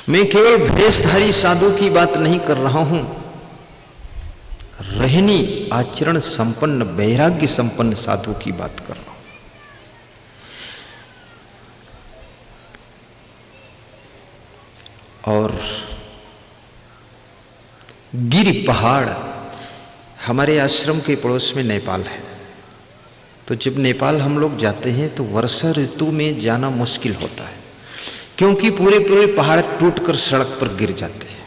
मैं केवल भेषधारी साधु की बात नहीं कर रहा हूं, रहनी आचरण संपन्न वैराग्य संपन्न साधु की बात कर रहा हूं। और गिर पहाड़, हमारे आश्रम के पड़ोस में नेपाल है, तो जब नेपाल हम लोग जाते हैं तो वर्षा ऋतु में जाना मुश्किल होता है, क्योंकि पूरे पूरे पहाड़ टूटकर सड़क पर गिर जाते हैं।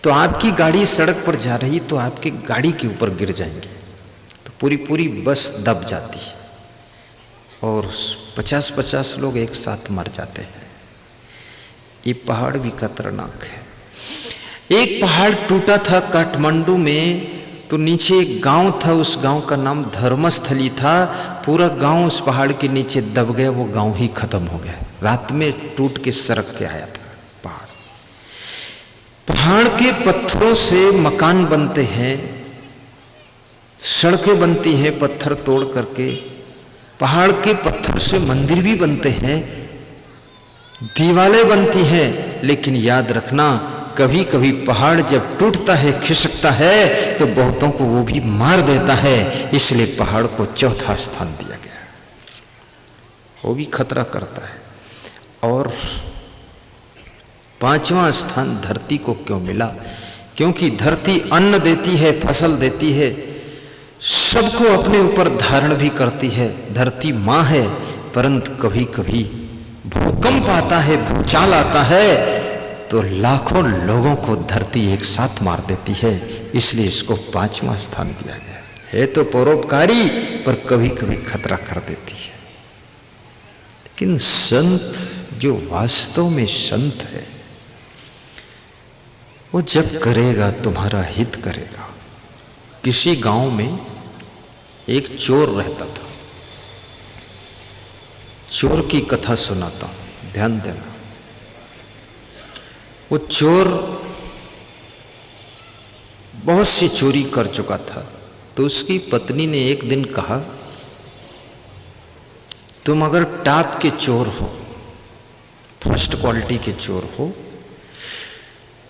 तो आपकी गाड़ी सड़क पर जा रही तो आपकी गाड़ी के ऊपर गिर जाएंगे, तो पूरी पूरी बस दब जाती है और 50-50 लोग एक साथ मर जाते हैं। ये पहाड़ भी खतरनाक है। एक पहाड़ टूटा था काठमांडू में, तो नीचे एक गांव था, उस गांव का नाम धर्मस्थली था। पूरा गांव उस पहाड़ के नीचे दब गया, वो गांव ही खत्म हो गया। रात में टूट के सरक के आया था पहाड़। पहाड़ के पत्थरों से मकान बनते हैं, सड़कें बनती हैं पत्थर तोड़ करके, पहाड़ के पत्थर से मंदिर भी बनते हैं, दीवारें बनती हैं। लेकिन याद रखना, कभी कभी पहाड़ जब टूटता है, खिसकता है, तो बहुतों को वो भी मार देता है। इसलिए पहाड़ को चौथा स्थान दिया गया, वो भी खतरा करता है। और 5वां स्थान धरती को क्यों मिला? क्योंकि धरती अन्न देती है, फसल देती है, सबको अपने ऊपर धारण भी करती है। धरती माँ है, परंतु कभी कभी भूकंप आता है, भूचाल आता है, तो लाखों लोगों को धरती एक साथ मार देती है। इसलिए इसको 5वां स्थान दिया गया है। तो परोपकारी, पर कभी कभी खतरा कर देती है। लेकिन संत जो वास्तव में संत है, वो जब करेगा तुम्हारा हित करेगा। किसी गांव में एक चोर रहता था। चोर की कथा सुनाता हूं, ध्यान देना। वो चोर बहुत सी चोरी कर चुका था, तो उसकी पत्नी ने एक दिन कहा, तुम अगर टॉप के चोर हो, फर्स्ट क्वालिटी के चोर हो,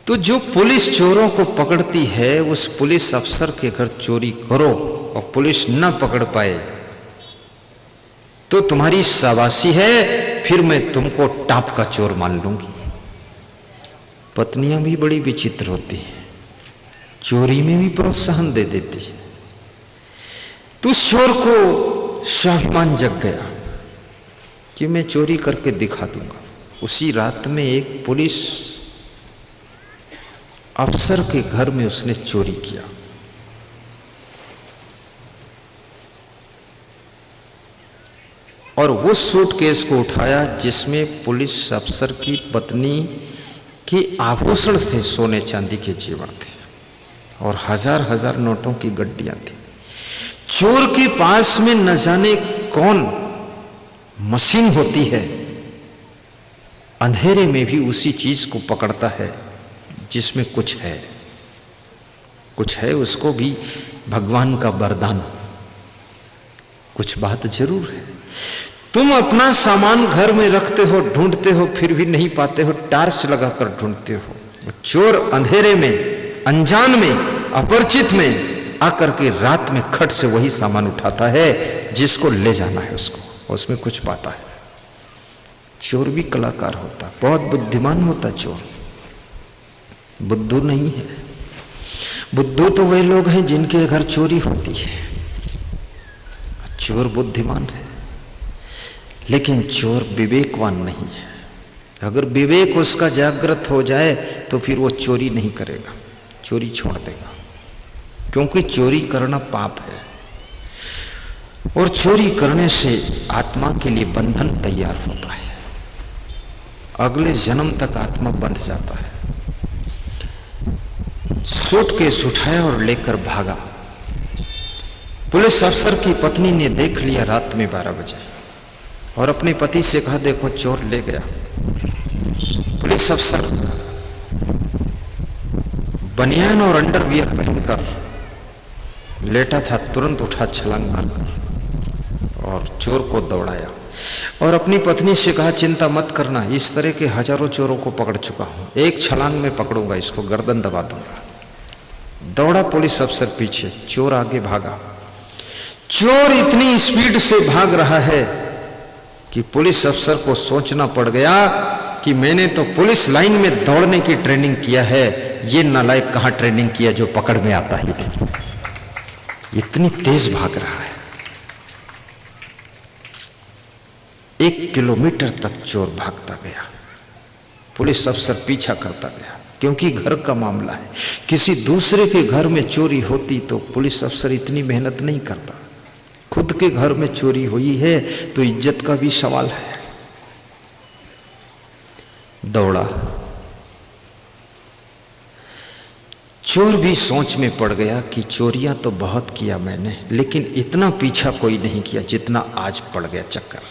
तो जो पुलिस चोरों को पकड़ती है, उस पुलिस अफसर के घर चोरी करो और पुलिस न पकड़ पाए तो तुम्हारी शाबाशी है, फिर मैं तुमको टॉप का चोर मान लूंगी। पत्नियां भी बड़ी विचित्र होती हैं, चोरी में भी प्रोत्साहन दे देती है। तो उस चोर को स्वाभिमान जग गया कि मैं चोरी करके दिखा दूंगा। उसी रात में एक पुलिस अफसर के घर में उसने चोरी किया। और वो सूटकेस को उठाया जिसमें पुलिस अफसर की पत्नी के आभूषण थे, सोने चांदी के जेवर थे, और हजार हजार नोटों की गड्डियां थी। चोर के पास में न जाने कौन मशीन होती है, अंधेरे में भी उसी चीज को पकड़ता है जिसमें कुछ है, उसको भी भगवान का वरदान। कुछ बात जरूर है। तुम अपना सामान घर में रखते हो, ढूंढते हो, फिर भी नहीं पाते हो, टार्च लगाकर ढूंढते हो। चोर अंधेरे में, अनजान में, अपरिचित में आकर के रात में खट से वही सामान उठाता है जिसको ले जाना है उसको, उसमें कुछ पाता है। चोर भी कलाकार होता, बहुत बुद्धिमान होता चोर, बुद्धू नहीं है। बुद्धू तो वे लोग हैं जिनके घर चोरी होती है। चोर बुद्धिमान है, लेकिन चोर विवेकवान नहीं है। अगर विवेक उसका जागृत हो जाए तो फिर वो चोरी नहीं करेगा, चोरी छोड़ देगा, क्योंकि चोरी करना पाप है। और चोरी करने से आत्मा के लिए बंधन तैयार होता है, अगले जन्म तक आत्मा बंध जाता है। सूटकेस उठाया और लेकर भागा। पुलिस अफसर की पत्नी ने देख लिया रात में 12 बजे और अपने पति से कहा, देखो चोर ले गया। पुलिस अफसर बनियान और अंडरवियर पहनकर लेटा था, तुरंत उठा छलांग मारकर और चोर को दौड़ाया। और अपनी पत्नी से कहा चिंता मत करना, इस तरह के हजारों चोरों को पकड़ चुका हूं, एक छलांग में पकड़ूंगा, इसको गर्दन दबा दूंगा। दौड़ा पुलिस अफसर पीछे, चोर आगे भागा। चोर इतनी स्पीड से भाग रहा है कि पुलिस अफसर को सोचना पड़ गया कि मैंने तो पुलिस लाइन में दौड़ने की ट्रेनिंग किया है, ये नालायक कहां ट्रेनिंग किया जो पकड़ में आता ही नहीं। इतनी तेज भाग रहा है। 1 किलोमीटर तक चोर भागता गया, पुलिस अफसर पीछा करता गया, क्योंकि घर का मामला है। किसी दूसरे के घर में चोरी होती तो पुलिस अफसर इतनी मेहनत नहीं करता, खुद के घर में चोरी हुई है तो इज्जत का भी सवाल है। दौड़ा, चोर भी सोच में पड़ गया कि चोरियां तो बहुत किया मैंने, लेकिन इतना पीछा कोई नहीं किया जितना आज पड़ गया चक्कर।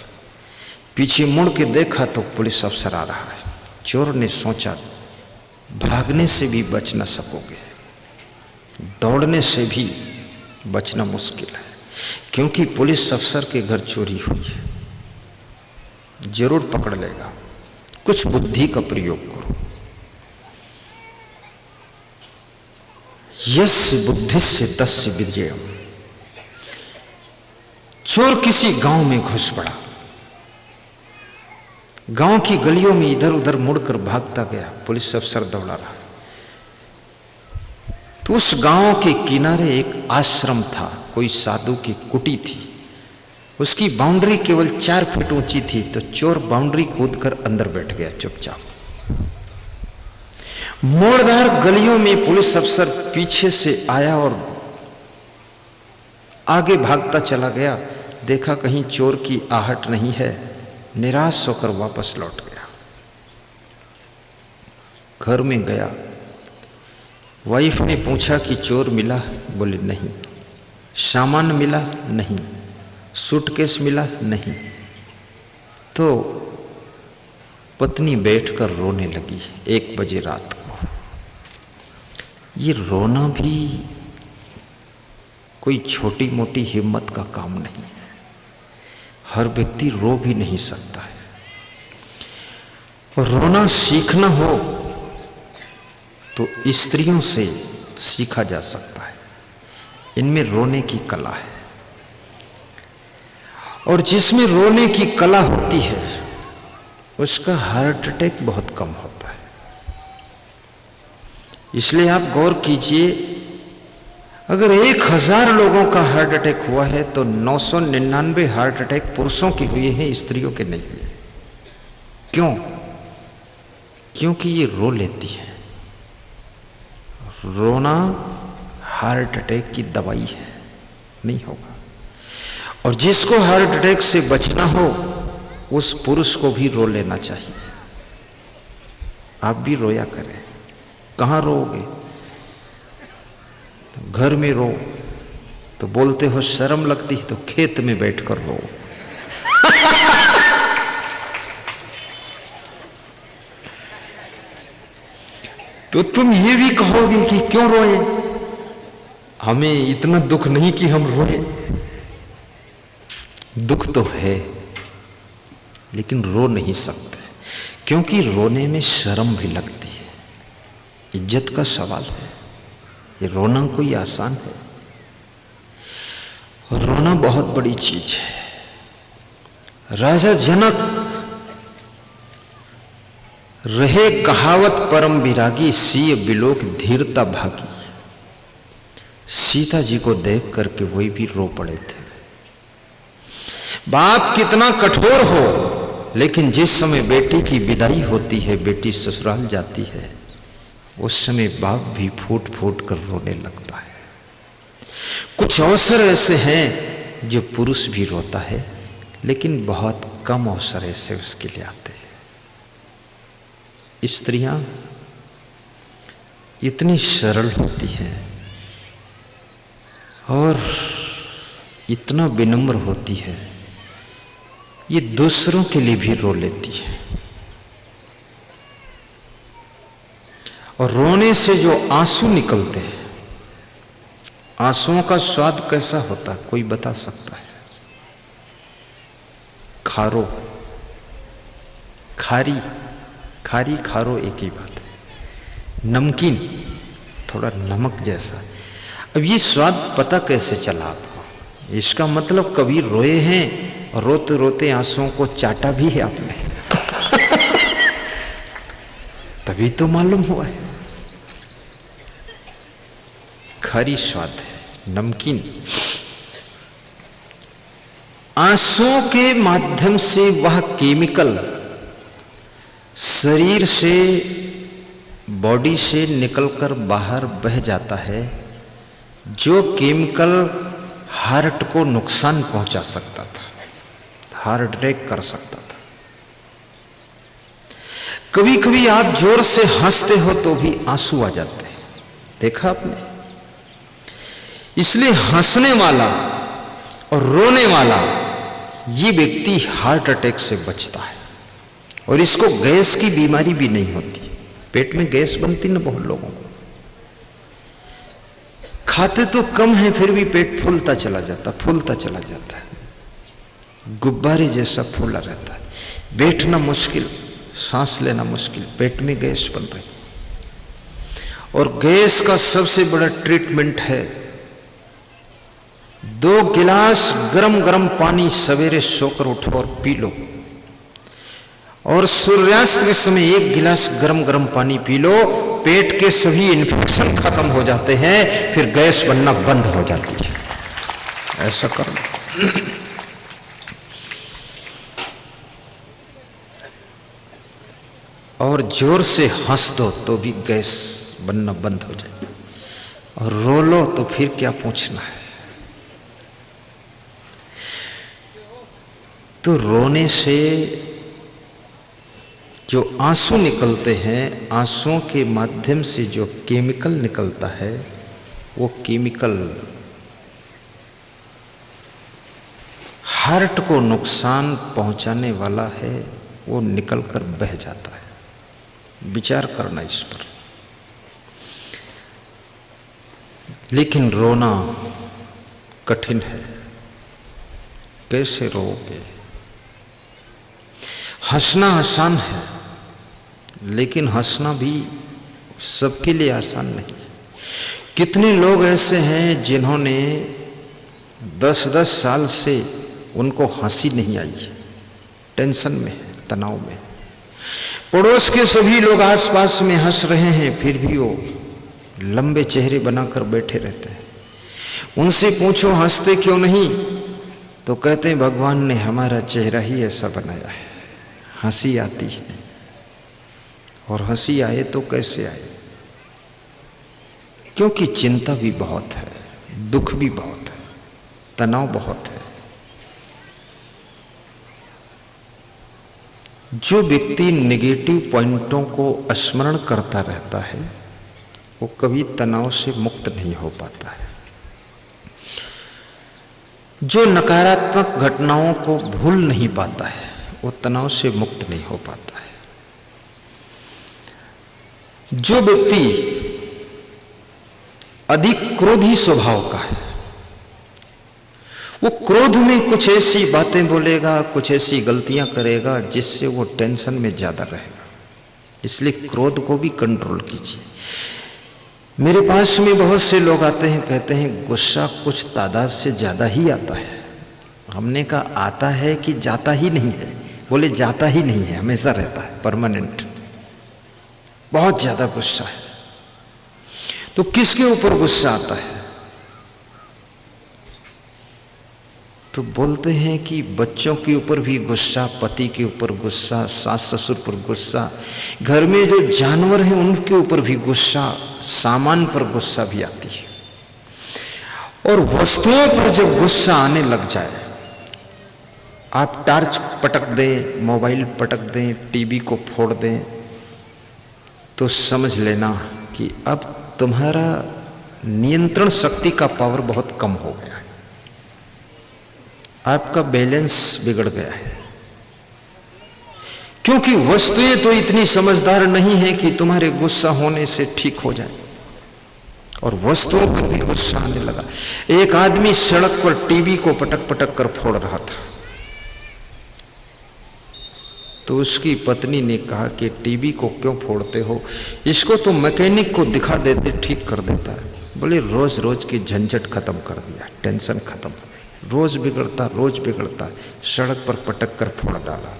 पीछे मुड़ के देखा तो पुलिस अफसर आ रहा है। चोर ने सोचा भागने से भी बच न सकोगे, दौड़ने से भी बचना मुश्किल है, क्योंकि पुलिस अफसर के घर चोरी हुई है, जरूर पकड़ लेगा। कुछ बुद्धि का प्रयोग करो। यस्य बुद्धिस्य तस्य विजयम। चोर किसी गांव में घुस पड़ा, गांव की गलियों में इधर उधर मुड़कर भागता गया। पुलिस अफसर दौड़ा रहा। तो उस गांव के किनारे एक आश्रम था, कोई साधु की कुटी थी। उसकी बाउंड्री केवल 4 फीट ऊंची थी, तो चोर बाउंड्री कूदकर अंदर बैठ गया चुपचाप। मोड़दार गलियों में पुलिस अफसर पीछे से आया और आगे भागता चला गया। देखा कहीं चोर की आहट नहीं है, निराश होकर वापस लौट गया। घर में गया, वाइफ ने पूछा कि चोर मिला? बोले नहीं। सामान मिला? नहीं। सूटकेस मिला? नहीं। तो पत्नी बैठकर रोने लगी 1 बजे रात को। ये रोना भी कोई छोटी मोटी हिम्मत का काम नहीं है, हर व्यक्ति रो भी नहीं सकता है। और रोना सीखना हो तो स्त्रियों से सीखा जा सकता है, इनमें रोने की कला है। और जिसमें रोने की कला होती है उसका हार्ट अटैक बहुत कम होता है। इसलिए आप गौर कीजिए, अगर 1000 लोगों का हार्ट अटैक हुआ है तो 999 हार्ट अटैक पुरुषों के हुए हैं, स्त्रियों के नहीं हुए। क्यों? क्योंकि ये रो लेती है। रोना हार्ट अटैक की दवाई है, नहीं होगा। और जिसको हार्ट अटैक से बचना हो उस पुरुष को भी रो लेना चाहिए। आप भी रोया करें। कहाँ रोओगे? तो घर में रो, तो बोलते हो शर्म लगती है तो खेत में बैठकर रो। तो तुम ये भी कहोगे कि क्यों रोए, हमें इतना दुख नहीं कि हम रोए। दुख तो है लेकिन रो नहीं सकते, क्योंकि रोने में शर्म भी लगती है, इज्जत का सवाल है। ये रोना कोई आसान है? रोना बहुत बड़ी चीज है। राजा जनक रहे कहावत परम विरागी, सीय बिलोक धीरता भागी। सीता जी को देख करके वही भी रो पड़े थे। बाप कितना कठोर हो, लेकिन जिस समय बेटी की विदाई होती है, बेटी ससुराल जाती है, उस समय बाप भी फूट फूट कर रोने लगता है। कुछ अवसर ऐसे हैं जो पुरुष भी रोता है, लेकिन बहुत कम अवसर ऐसे उसके लिए आते हैं। स्त्रियां इतनी सरल होती हैं और इतना विनम्र होती है, ये दूसरों के लिए भी रो लेती है। और रोने से जो आंसू निकलते हैं, आंसुओं का स्वाद कैसा होता है कोई बता सकता है? खारो, खारी, खारी खारो एक ही बात है। नमकीन, थोड़ा नमक जैसा। अब ये स्वाद पता कैसे चला आपको? इसका मतलब कभी रोए हैं और रोते रोते आंसुओं को चाटा भी है आपने तभी तो मालूम हुआ है। खारी स्वाद है, नमकीन। आंसुओं के माध्यम से वह केमिकल शरीर से, बॉडी से निकलकर बाहर बह जाता है, जो केमिकल हार्ट को नुकसान पहुंचा सकता था, हार्ट अटैक कर सकता था। कभी कभी आप जोर से हंसते हो तो भी आंसू आ जाते हैं, देखा आपने? इसलिए हंसने वाला और रोने वाला ये व्यक्ति हार्ट अटैक से बचता है। और इसको गैस की बीमारी भी नहीं होती। पेट में गैस बनती ना बहुत लोगों को, खाते तो कम है फिर भी पेट फूलता चला जाता, फूलता चला जाता है, गुब्बारे जैसा फूला रहता है, बैठना मुश्किल, सांस लेना मुश्किल, पेट में गैस बन रही। और गैस का सबसे बड़ा ट्रीटमेंट है 2 गिलास गरम गरम पानी सवेरे सोकर उठो और पी लो, और सूर्यास्त के समय 1 गिलास गरम गरम पानी पी लो। पेट के सभी इन्फेक्शन खत्म हो जाते हैं, फिर गैस बनना बंद हो जाती है। ऐसा करो। और जोर से हंस दो तो भी गैस बनना बंद हो जाए, और रो लो तो फिर क्या पूछना है। तो रोने से जो आंसू निकलते हैं, आंसुओं के माध्यम से जो केमिकल निकलता है, वो केमिकल हार्ट को नुकसान पहुंचाने वाला है, वो निकलकर बह जाता है। विचार करना इस पर। लेकिन रोना कठिन है, कैसे रोओगे? हंसना आसान है, लेकिन हंसना भी सबके लिए आसान नहीं। कितने लोग ऐसे हैं जिन्होंने 10-10 साल से उनको हंसी नहीं आई है, टेंशन में है, तनाव में। पड़ोस के सभी लोग आसपास में हंस रहे हैं, फिर भी वो लंबे चेहरे बनाकर बैठे रहते हैं। उनसे पूछो हंसते क्यों नहीं, तो कहते हैं भगवान ने हमारा चेहरा ही ऐसा बनाया है, हंसी आती है। और हंसी आए तो कैसे आए? क्योंकि चिंता भी बहुत है, दुख भी बहुत है, तनाव बहुत है। जो व्यक्ति नेगेटिव पॉइंटों को स्मरण करता रहता है, वो कभी तनाव से मुक्त नहीं हो पाता है। जो नकारात्मक घटनाओं को भूल नहीं पाता है, वो तनाव से मुक्त नहीं हो पाता है। जो व्यक्ति अधिक क्रोधी स्वभाव का है, वो क्रोध में कुछ ऐसी बातें बोलेगा, कुछ ऐसी गलतियां करेगा जिससे वो टेंशन में ज्यादा रहेगा। इसलिए क्रोध को भी कंट्रोल कीजिए। मेरे पास में बहुत से लोग आते हैं, कहते हैं गुस्सा कुछ तादाद से ज्यादा ही आता है। हमने कहा आता है कि जाता ही नहीं है? बोले जाता ही नहीं है, हमेशा रहता है, परमानेंट। बहुत ज्यादा गुस्सा है। तो किसके ऊपर गुस्सा आता है? तो बोलते हैं कि बच्चों के ऊपर भी गुस्सा, पति के ऊपर गुस्सा, सास ससुर पर गुस्सा, घर में जो जानवर हैं उनके ऊपर भी गुस्सा, सामान पर गुस्सा भी आती है। और वस्तुओं पर जब गुस्सा आने लग जाए, आप टार्च पटक दें, मोबाइल पटक दें, टीवी को फोड़ दें, तो समझ लेना कि अब तुम्हारा नियंत्रण शक्ति का पावर बहुत कम हो गया है, आपका बैलेंस बिगड़ गया है। क्योंकि वस्तुएं तो इतनी समझदार नहीं है कि तुम्हारे गुस्सा होने से ठीक हो जाए, और वस्तुओं पर भी गुस्सा आने लगा। एक आदमी सड़क पर टीवी को पटक पटक कर फोड़ रहा था, तो उसकी पत्नी ने कहा कि टीवी को क्यों फोड़ते हो, इसको तो मैकेनिक को दिखा देते, ठीक कर देता है। बोले रोज रोज की झंझट खत्म कर दिया, टेंशन खत्म, रोज बिगड़ता, सड़क पर पटक कर फोड़ डाला।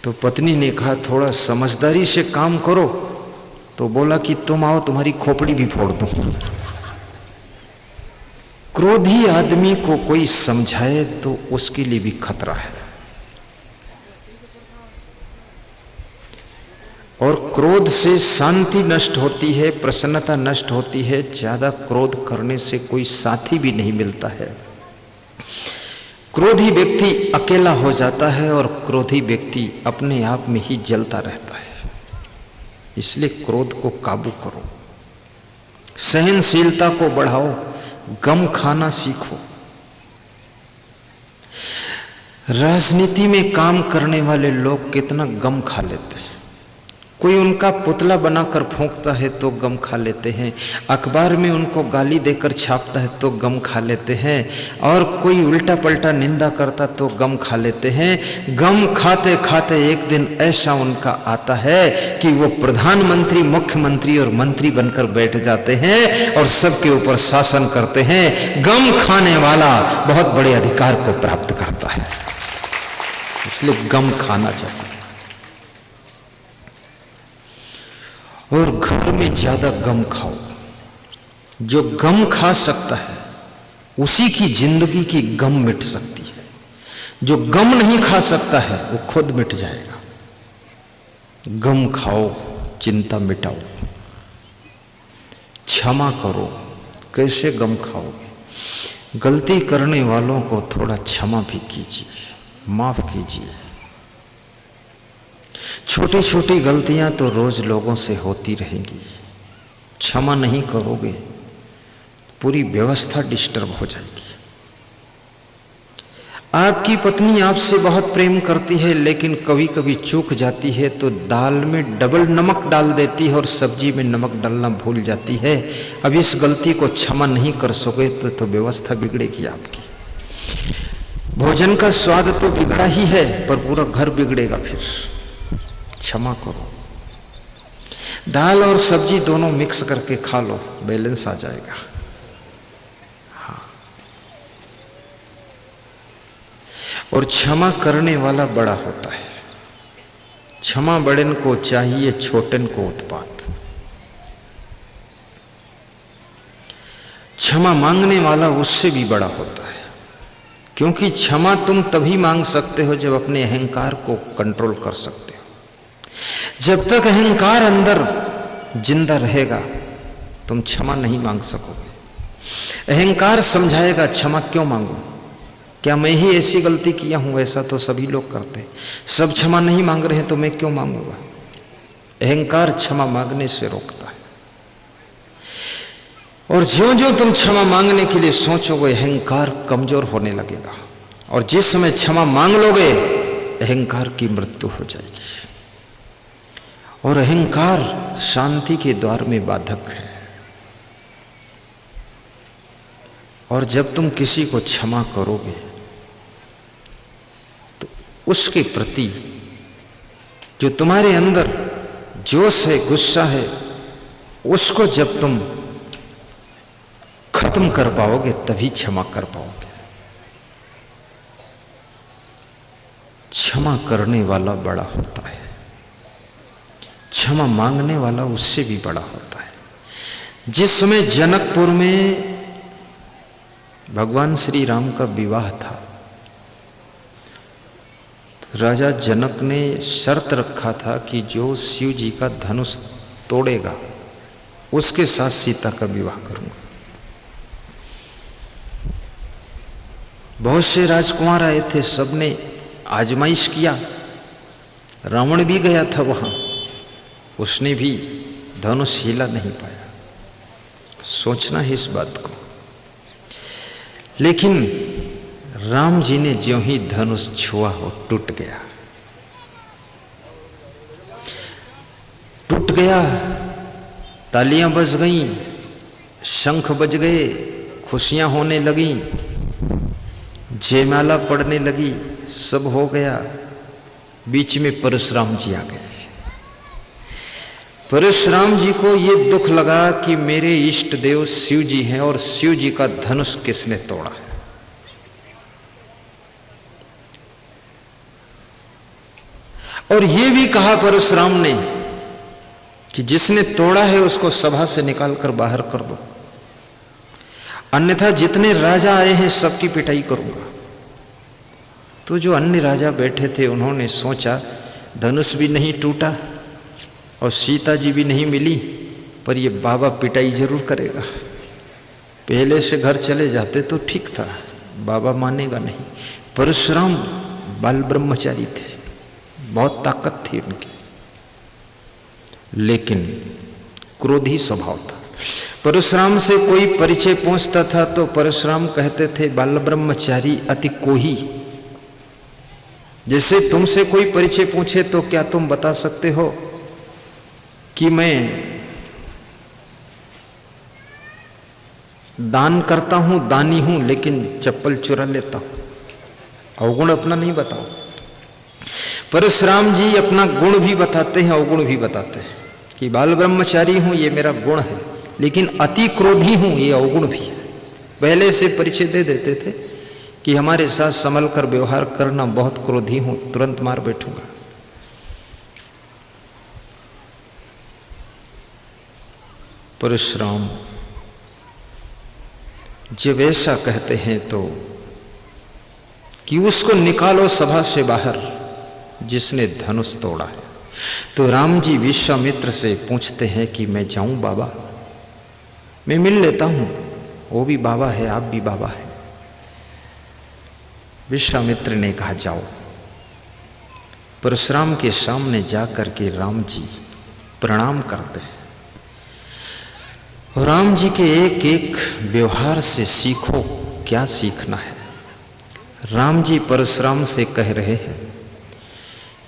तो पत्नी ने कहा थोड़ा समझदारी से काम करो। तो बोला कि तुम आओ, तुम्हारी खोपड़ी भी फोड़ दूं। क्रोधी आदमी को कोई समझाए तो उसके लिए भी खतरा है, और क्रोध से शांति नष्ट होती है, प्रसन्नता नष्ट होती है। ज्यादा क्रोध करने से कोई साथी भी नहीं मिलता है। क्रोधी व्यक्ति अकेला हो जाता है और क्रोधी व्यक्ति अपने आप में ही जलता रहता है। इसलिए क्रोध को काबू करो, सहनशीलता को बढ़ाओ, गम खाना सीखो। राजनीति में काम करने वाले लोग कितना गम खा लेते हैं। कोई उनका पुतला बनाकर फूंकता है तो गम खा लेते हैं, अखबार में उनको गाली देकर छापता है तो गम खा लेते हैं, और कोई उल्टा पलटा निंदा करता तो गम खा लेते हैं। गम खाते खाते एक दिन ऐसा उनका आता है कि वो प्रधानमंत्री, मुख्यमंत्री और मंत्री बनकर बैठ जाते हैं और सबके ऊपर शासन करते हैं। गम खाने वाला बहुत बड़े अधिकार को प्राप्त करता है, इसलिए गम खाना चाहिए। और घर में ज्यादा गम खाओ। जो गम खा सकता है उसी की जिंदगी की गम मिट सकती है। जो गम नहीं खा सकता है वो खुद मिट जाएगा। गम खाओ, चिंता मिटाओ, क्षमा करो। कैसे गम खाओगे? गलती करने वालों को थोड़ा क्षमा भी कीजिए, माफ कीजिए। छोटी छोटी गलतियां तो रोज लोगों से होती रहेंगी। क्षमा नहीं करोगे पूरी व्यवस्था डिस्टर्ब हो जाएगी। आपकी पत्नी आपसे बहुत प्रेम करती है, लेकिन कभी कभी चूक जाती है तो दाल में डबल नमक डाल देती है और सब्जी में नमक डालना भूल जाती है। अब इस गलती को क्षमा नहीं कर सकोगे तो व्यवस्था बिगड़ेगी आपकी। भोजन का स्वाद तो बिगड़ा ही है पर पूरा घर बिगड़ेगा। फिर क्षमा करो। दाल और सब्जी दोनों मिक्स करके खा लो, बैलेंस आ जाएगा। हाँ, और क्षमा करने वाला बड़ा होता है। क्षमा बड़न को चाहिए, छोटन को उत्पात। क्षमा मांगने वाला उससे भी बड़ा होता है, क्योंकि क्षमा तुम तभी मांग सकते हो जब अपने अहंकार को कंट्रोल कर सकते हो। जब तक अहंकार अंदर जिंदा रहेगा तुम क्षमा नहीं मांग सकोगे। अहंकार समझाएगा क्षमा क्यों मांगू, क्या मैं ही ऐसी गलती किया हूं? ऐसा तो सभी लोग करते हैं, सब क्षमा नहीं मांग रहे हैं तो मैं क्यों मांगूंगा? अहंकार क्षमा मांगने से रोकता है। और ज्यों ज्यों तुम क्षमा मांगने के लिए सोचोगे अहंकार कमजोर होने लगेगा, और जिस समय क्षमा मांग लोगे अहंकार की मृत्यु हो जाएगी। और अहंकार शांति के द्वार में बाधक है। और जब तुम किसी को क्षमा करोगे तो उसके प्रति जो तुम्हारे अंदर जोश है, गुस्सा है, उसको जब तुम खत्म कर पाओगे तभी क्षमा कर पाओगे। क्षमा करने वाला बड़ा होता है, क्षमा मांगने वाला उससे भी बड़ा होता है। जिस समय जनकपुर में भगवान श्री राम का विवाह था, तो राजा जनक ने शर्त रखा था कि जो शिव जी का धनुष तोड़ेगा उसके साथ सीता का विवाह करूंगा। बहुत से राजकुमार आए थे, सबने आजमाइश किया। रावण भी गया था वहां, उसने भी धनुष हिला नहीं पाया। सोचना है इस बात को। लेकिन राम जी ने ज्यों ही धनुष छुआ हो टूट गया, टूट गया। तालियां बज गईं, शंख बज गए, खुशियां होने लगीं, जयमाला पड़ने लगी, सब हो गया। बीच में परशुराम जी आ गए। परशुराम जी को ये दुख लगा कि मेरे इष्ट देव शिव जी हैं और शिव जी का धनुष किसने तोड़ा है। और ये भी कहा परशुराम ने कि जिसने तोड़ा है उसको सभा से निकालकर बाहर कर दो, अन्यथा जितने राजा आए हैं सबकी पिटाई करूंगा। तो जो अन्य राजा बैठे थे उन्होंने सोचा धनुष भी नहीं टूटा और सीता जी भी नहीं मिली, पर ये बाबा पिटाई जरूर करेगा। पहले से घर चले जाते तो ठीक था, बाबा मानेगा नहीं। परशुराम बाल ब्रह्मचारी थे, बहुत ताकत थी उनकी, लेकिन क्रोधी स्वभाव था। परशुराम से कोई परिचय पूछता था तो परशुराम कहते थे बाल ब्रह्मचारी अति कोही। जैसे तुमसे कोई परिचय पूछे तो क्या तुम बता सकते हो कि मैं दान करता हूं, दानी हूं, लेकिन चप्पल चुरा लेता हूं। अवगुण अपना नहीं बताओ। परशुराम जी अपना गुण भी बताते हैं, अवगुण भी बताते हैं कि बाल ब्रह्मचारी हूं ये मेरा गुण है, लेकिन अति क्रोधी हूं ये अवगुण भी है। पहले से परिचय दे देते थे कि हमारे साथ संभल कर व्यवहार करना, बहुत क्रोधी हूं, तुरंत मार बैठूंगा। परशुराम जब ऐसा कहते हैं तो कि उसको निकालो सभा से बाहर जिसने धनुष तोड़ा है, तो राम जी विश्वामित्र से पूछते हैं कि मैं जाऊं बाबा, मैं मिल लेता हूं, वो भी बाबा है आप भी बाबा है। विश्वामित्र ने कहा जाओ। परशुराम के सामने जाकर के राम जी प्रणाम करते हैं। राम जी के एक एक व्यवहार से सीखो क्या सीखना है। राम जी परशुराम से कह रहे हैं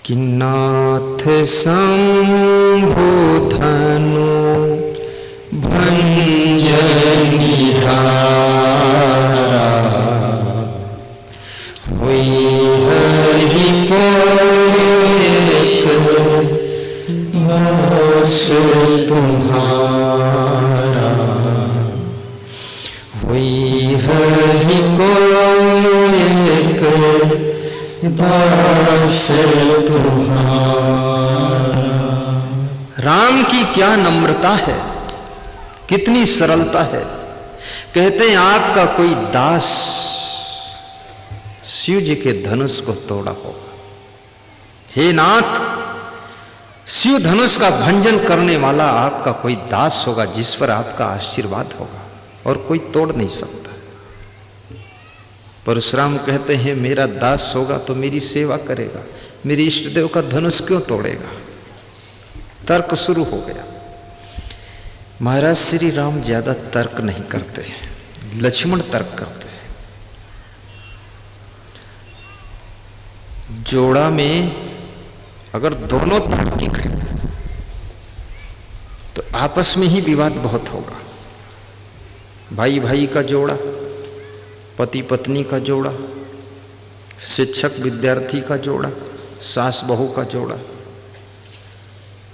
कि नाथ शंभु धनु भंजनिहारा हुई हरि को एक दास तुम्हारा, हुई हरि को एक दास तुम्हारा। राम की क्या नम्रता है, कितनी सरलता है। कहते हैं आपका कोई दास शिव जी के धनुष को तोड़ा होगा। हे नाथ, शिव धनुष का भंजन करने वाला आपका कोई दास होगा जिस पर आपका आशीर्वाद होगा, और कोई तोड़ नहीं सकता। परशुराम कहते हैं मेरा दास होगा तो मेरी सेवा करेगा, मेरे इष्ट देव का धनुष क्यों तोड़ेगा। तर्क शुरू हो गया। महाराज श्री राम ज्यादा तर्क नहीं करते, लक्ष्मण तर्क करते हैं। जोड़ा में अगर दोनों तार्किक हैं तो आपस में ही विवाद बहुत होगा। भाई भाई का जोड़ा, पति पत्नी का जोड़ा, शिक्षक विद्यार्थी का जोड़ा, सास बहू का जोड़ा,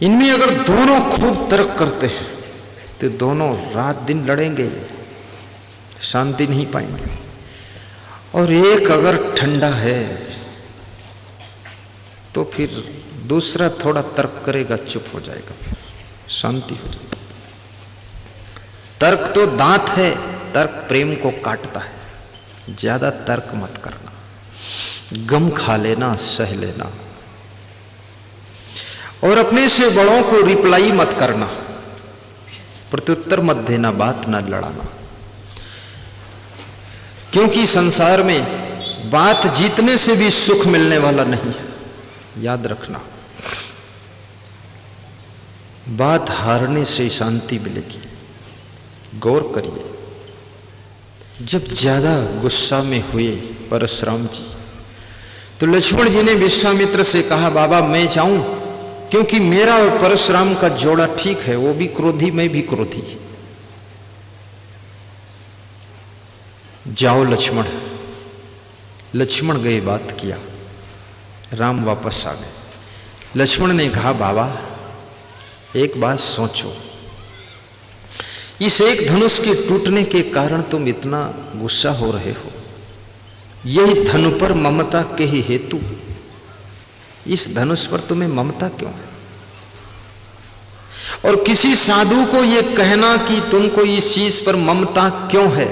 इनमें अगर दोनों खूब तर्क करते हैं तो दोनों रात दिन लड़ेंगे, शांति नहीं पाएंगे। और एक अगर ठंडा है तो फिर दूसरा थोड़ा तर्क करेगा, चुप हो जाएगा, फिर शांति हो जाएगी। तर्क तो दांत है, तर्क प्रेम को काटता है। ज्यादा तर्क मत करना, गम खा लेना, सह लेना। और अपने से बड़ों को रिप्लाई मत करना, प्रत्युत्तर मत देना, बात न लड़ाना। क्योंकि संसार में बात जीतने से भी सुख मिलने वाला नहीं है, याद रखना। बात हारने से शांति मिलेगी। गौर करिए, जब ज्यादा गुस्सा में हुए परशुराम जी तो लक्ष्मण जी ने विश्वामित्र से कहा बाबा मैं जाऊं, क्योंकि मेरा और परशुराम का जोड़ा ठीक है, वो भी क्रोधी मैं भी क्रोधी। जाओ लक्ष्मण। लक्ष्मण गए, बात किया। राम वापस आ गए। लक्ष्मण ने कहा, बाबा एक बात सोचो, इस एक धनुष के टूटने के कारण तुम इतना गुस्सा हो रहे हो, यही धनु पर ममता के ही हेतु, इस धनुष पर तुम्हें ममता क्यों है? और किसी साधु को यह कहना कि तुमको इस चीज पर ममता क्यों है,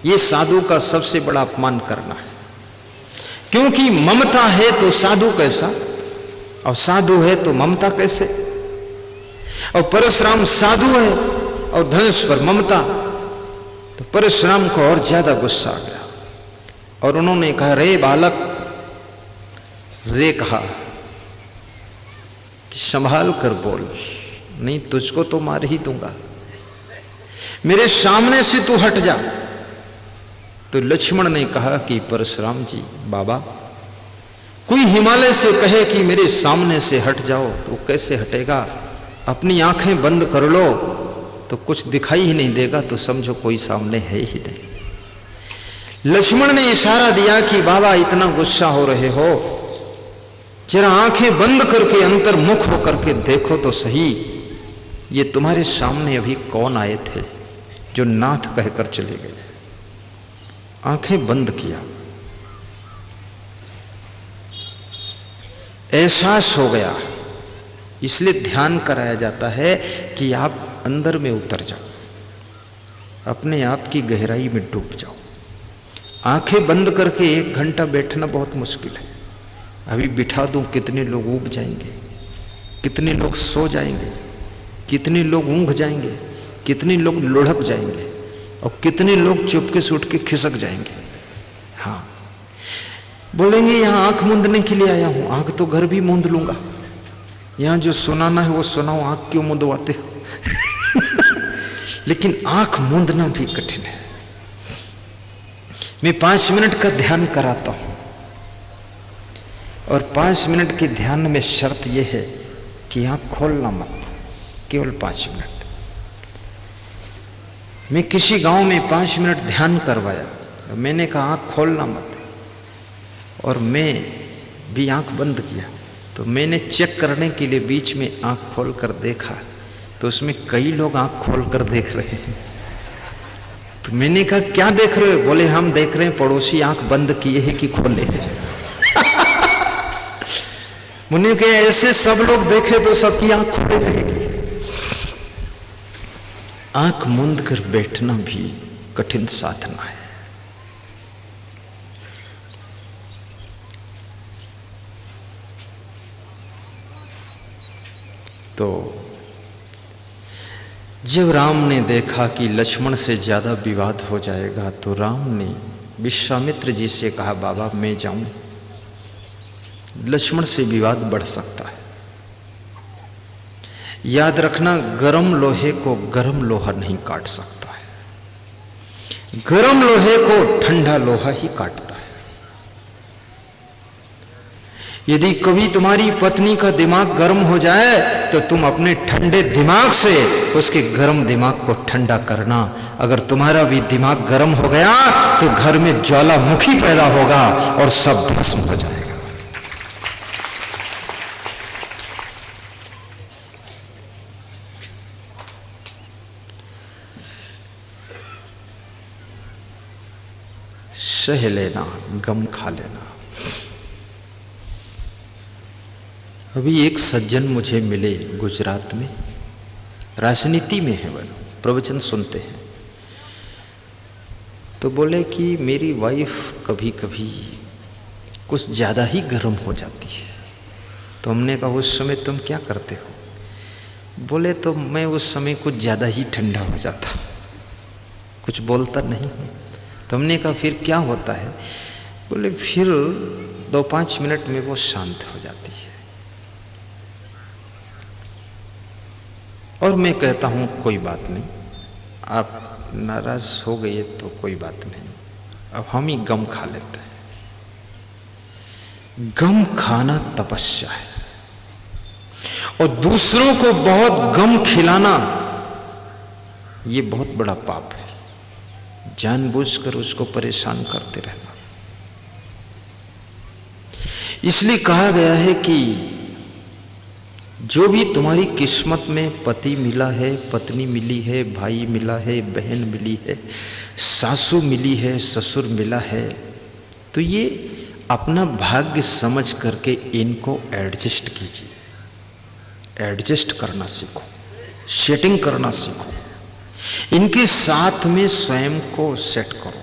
यह साधु का सबसे बड़ा अपमान करना है। क्योंकि ममता है तो साधु कैसा, और साधु है तो ममता कैसे? और परशुराम साधु है और धनुष पर ममता, तो परशुराम को और ज्यादा गुस्सा आ गया और उन्होंने कहा, रे बालक, रे कहा कि संभाल कर बोल, नहीं तुझको तो मार ही दूंगा, मेरे सामने से तू हट जा। तो लक्ष्मण ने कहा कि परशुराम जी, बाबा कोई हिमालय से कहे कि मेरे सामने से हट जाओ तो कैसे हटेगा? अपनी आंखें बंद कर लो तो कुछ दिखाई ही नहीं देगा, तो समझो कोई सामने है ही नहीं। लक्ष्मण ने इशारा दिया कि बाबा इतना गुस्सा हो रहे हो, जरा आंखें बंद करके अंतर्मुख होकर के देखो तो सही, ये तुम्हारे सामने अभी कौन आए थे जो नाथ कहकर चले गए। आंखें बंद किया, एहसास हो गया। इसलिए ध्यान कराया जाता है कि आप अंदर में उतर जाओ, अपने आप की गहराई में डूब जाओ। आंखें बंद करके 1 घंटा बैठना बहुत मुश्किल है। अभी बिठा दूं, कितने लोग ऊब जाएंगे, कितने लोग सो जाएंगे, कितने लोग ऊँघ जाएंगे, कितने लोग लुढ़क जाएंगे और कितने लोग चुपके से उठ के खिसक जाएंगे। हाँ, बोलेंगे यहां आंख मूंदने के लिए आया हूं, आंख तो घर भी मूंद लूंगा, यहां जो सुनाना है वो सुनाओ, आंख क्यों मूंदवाते हो? लेकिन आंख मूंदना भी कठिन है। मैं 5 मिनट का ध्यान कराता हूं और 5 मिनट के ध्यान में शर्त यह है कि आंख खोलना मत, केवल 5 मिनट। मैं किसी गांव में 5 मिनट ध्यान करवाया, मैंने कहा आंख खोलना मत, और मैं भी आंख बंद किया। तो मैंने चेक करने के लिए बीच में आंख खोल कर देखा, तो उसमें कई लोग आंख खोल कर देख रहे हैं। तो मैंने कहा क्या देख रहे हो? बोले हम देख रहे हैं पड़ोसी आंख बंद किए हैं कि खोले हैं। मुझे कहा ऐसे सब लोग देखे तो सबकी आंख खोले रहेगी। आंख मूंद कर बैठना भी कठिन साधना है। तो जब राम ने देखा कि लक्ष्मण से ज्यादा विवाद हो जाएगा, तो राम ने विश्वामित्र जी से कहा, बाबा मैं जाऊं, लक्ष्मण से विवाद बढ़ सकता है। याद रखना, गरम लोहे को गरम लोहा नहीं काट सकता है, गरम लोहे को ठंडा लोहा ही काटता है। यदि कभी तुम्हारी पत्नी का दिमाग गर्म हो जाए तो तुम अपने ठंडे दिमाग से उसके गर्म दिमाग को ठंडा करना। अगर तुम्हारा भी दिमाग गर्म हो गया तो घर में ज्वालामुखी पैदा होगा और सब भस्म हो जाएगा। सह लेना, गम खा लेना। अभी एक सज्जन मुझे मिले गुजरात में, राजनीति में है, वो प्रवचन सुनते हैं। तो बोले कि मेरी वाइफ कभी कभी कुछ ज़्यादा ही गर्म हो जाती है। तो हमने कहा उस समय तुम क्या करते हो? बोले तो मैं उस समय कुछ ज़्यादा ही ठंडा हो जाता, कुछ बोलता नहीं हूँ। तो हमने कहा फिर क्या होता है? बोले फिर 2-5 मिनट में वो शांत हो जाती है। और मैं कहता हूँ कोई बात नहीं, आप नाराज हो गए तो कोई बात नहीं, अब हम ही गम खा लेते हैं। गम खाना तपस्या है, और दूसरों को बहुत गम खिलाना ये बहुत बड़ा पाप है। जानबूझकर उसको परेशान करते रहना, इसलिए कहा गया है कि जो भी तुम्हारी किस्मत में पति मिला है, पत्नी मिली है, भाई मिला है, बहन मिली है, सासू मिली है, ससुर मिला है, तो ये अपना भाग्य समझ करके इनको एडजस्ट कीजिए, एडजस्ट करना सीखो, सेटिंग करना सीखो, इनके साथ में स्वयं को सेट करो।